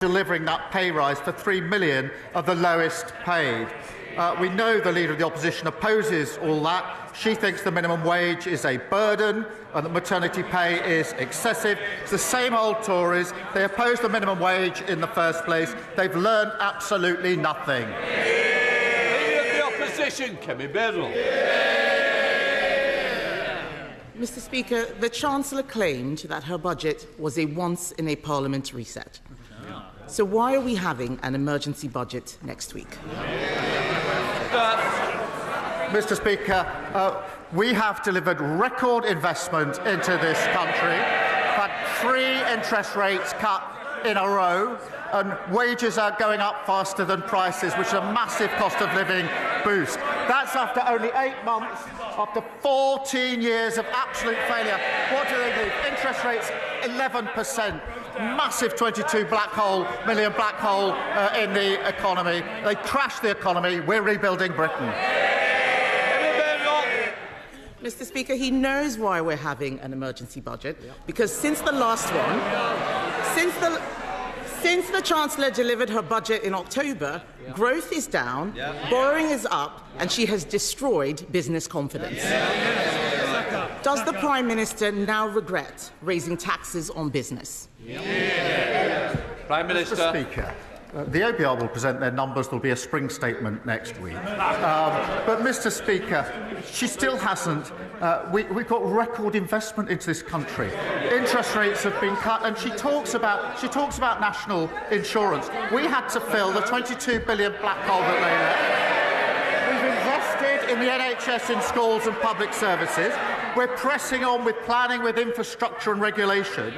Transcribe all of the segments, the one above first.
delivering that pay rise for 3 million of the lowest paid. We know the Leader of the Opposition opposes all that. She thinks the minimum wage is a burden and that maternity pay is excessive. It's the same old Tories. They opposed the minimum wage in the first place. They've learned absolutely nothing. Leader of the Opposition, Kemi Badenoch. Mr. Speaker, the Chancellor claimed that her budget was a once-in-a-Parliament reset. So why are we having an emergency budget next week? Mr. Speaker, we have delivered record investment into this country. We've had 3 interest rates cut in a row, and wages are going up faster than prices, which is a massive cost of living boost. That's after only 8 months, after 14 years of absolute failure. What do they do? Interest rates 11%. Massive 22 million black hole in the economy. They crashed the economy. We're rebuilding Britain. Mr. Speaker, he knows why we're having an emergency budget, because since the last one, since the Chancellor delivered her budget in October, growth is down, borrowing is up, and she has destroyed business confidence. Does the Prime Minister now regret raising taxes on business? Prime Minister. Mr. Speaker, the OBR will present their numbers. There will be a spring statement next week. But, Mr. Speaker, she still hasn't. We've got record investment into this country. Interest rates have been cut, and she talks about national insurance. We had to fill the 22 billion black hole that they left. We've invested in the NHS, in schools and public services. We're pressing on with planning, with infrastructure and regulation.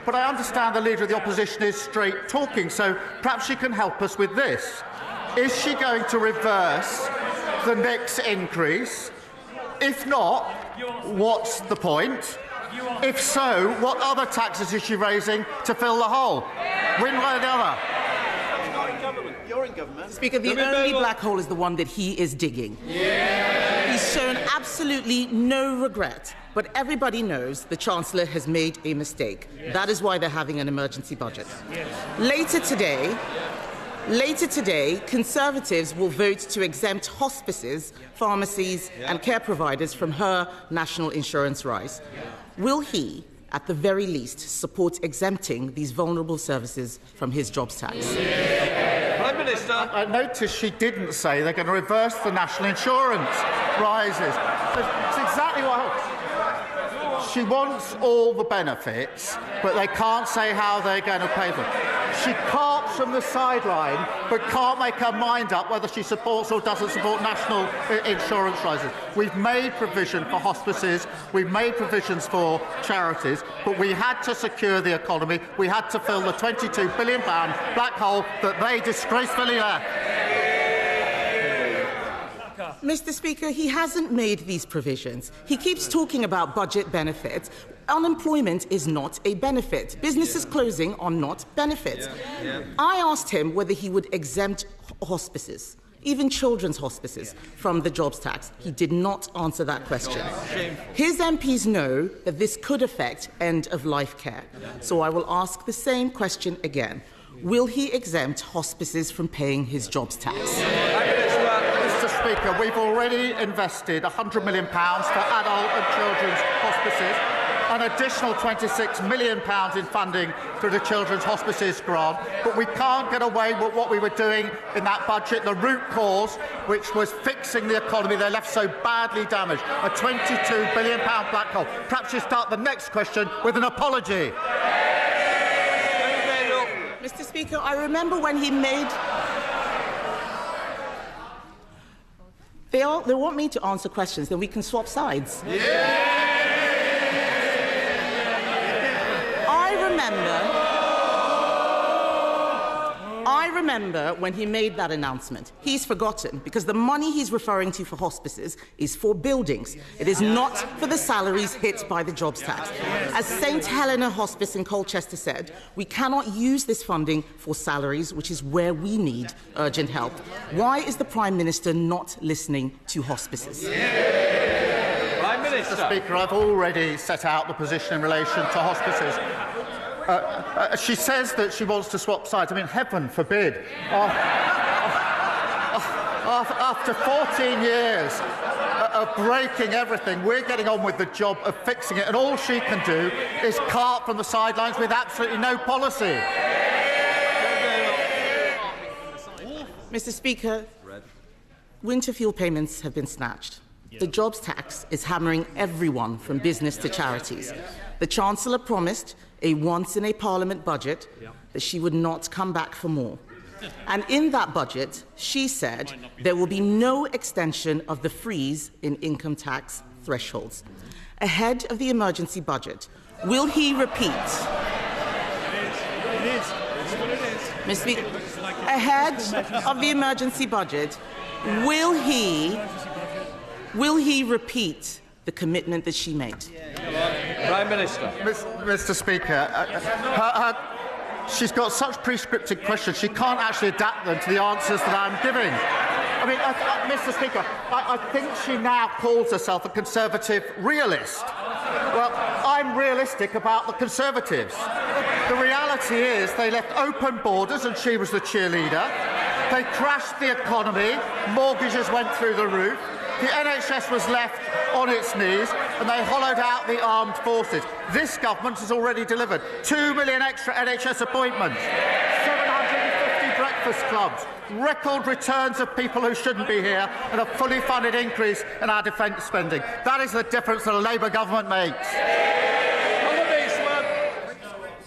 But I understand the Leader of the Opposition is straight talking, so perhaps she can help us with this. Is she going to reverse the next increase? If not, what's the point? If so, what other taxes is she raising to fill the hole? One way or the other. You're in government. Speaker, the only black hole is the one that he is digging. He's shown absolutely no regret, but everybody knows the Chancellor has made a mistake. That is why they're having an emergency budget. Later today, Conservatives will vote to exempt hospices, pharmacies and care providers from her national insurance rise. Will he, at the very least, support exempting these vulnerable services from his jobs tax? Prime Minister. I noticed she didn't say they're going to reverse the national insurance rises. It's exactly what she wants all the benefits, but they can't say how they're going to pay them. She carps from the sideline, but can't make her mind up whether she supports or doesn't support national insurance rises. We've made provision for hospices, we've made provisions for charities, but we had to secure the economy. We had to fill the £22 billion black hole that they disgracefully left. Mr. Speaker, he hasn't made these provisions. He keeps talking about budget benefits. Unemployment is not a benefit. Businesses closing are not benefits. I asked him whether he would exempt hospices, even children's hospices, from the jobs tax. He did not answer that question. His MPs know that this could affect end-of-life care. So I will ask the same question again. Will he exempt hospices from paying his jobs tax? Mr. Speaker, we've already invested £100 million for adult and children's hospices, an additional £26 million in funding through the Children's Hospices grant, but we can't get away with what we were doing in that budget, the root cause, which was fixing the economy they left so badly damaged, a £22 billion black hole. Perhaps you start the next question with an apology. Mr. Speaker, I remember when he made... They want me to answer questions, then we can swap sides. I remember when he made that announcement. He's forgotten, because the money he's referring to for hospices is for buildings. It is not for the salaries hit by the jobs tax. As St Helena Hospice in Colchester said, we cannot use this funding for salaries, which is where we need urgent help. Why is the Prime Minister not listening to hospices? Mr. Speaker, I've already set out the position in relation to hospices. She says that she wants to swap sides. I mean, heaven forbid. After 14 years of breaking everything, we're getting on with the job of fixing it, and all she can do is cart from the sidelines with absolutely no policy. Mr. Speaker, winter fuel payments have been snatched. The jobs tax is hammering everyone from business to charities. The Chancellor promised a once-in-a-Parliament budget that she would not come back for more. And in that budget, she said there will be no extension of the freeze in income tax thresholds. Ahead of the emergency budget, will he repeat? Mr. Speaker, ahead of the emergency budget, will he repeat the commitment that she made? Prime Minister. Mr. Speaker, she's got such prescriptive questions, she can't actually adapt them to the answers that I'm giving. I mean, Mr. Speaker, I think she now calls herself a Conservative realist. Well, I'm realistic about the Conservatives. The reality is they left open borders and she was the cheerleader. They crashed the economy, mortgages went through the roof, the NHS was left on its knees, and they hollowed out the armed forces. This government has already delivered 2 million extra NHS appointments, 750 breakfast clubs, record returns of people who shouldn't be here, and a fully funded increase in our defence spending. That is the difference that a Labour government makes.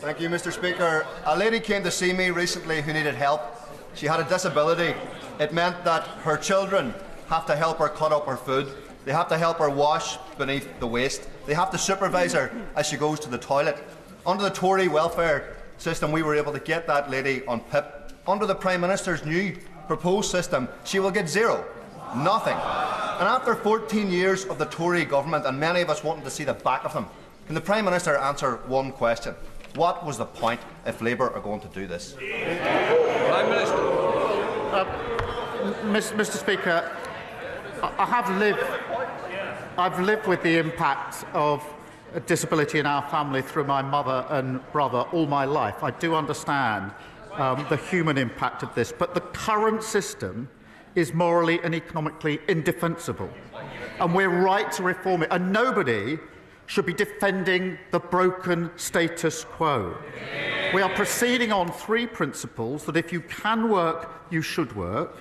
Thank you, Mr. Speaker. A lady came to see me recently who needed help. She had a disability. It meant that her children have to help her cut up her food. They have to help her wash beneath the waist. They have to supervise her as she goes to the toilet. Under the Tory welfare system, we were able to get that lady on PIP. Under the Prime Minister's new proposed system, she will get zero. Nothing. And after 14 years of the Tory government, and many of us wanting to see the back of them, can the Prime Minister answer one question? What was the point if Labour are going to do this? Prime Minister. Mr. Speaker, I've lived with the impact of disability in our family through my mother and brother all my life. I do understand the human impact of this, but the current system is morally and economically indefensible, and we're right to reform it, and nobody should be defending the broken status quo. We are proceeding on three principles: that if you can work, you should work.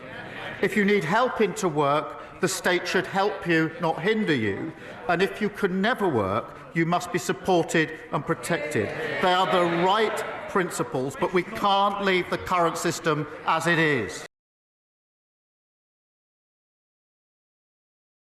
If you need help into work, the state should help you, not hinder you. And if you can never work, you must be supported and protected. They are the right principles, but we can't leave the current system as it is.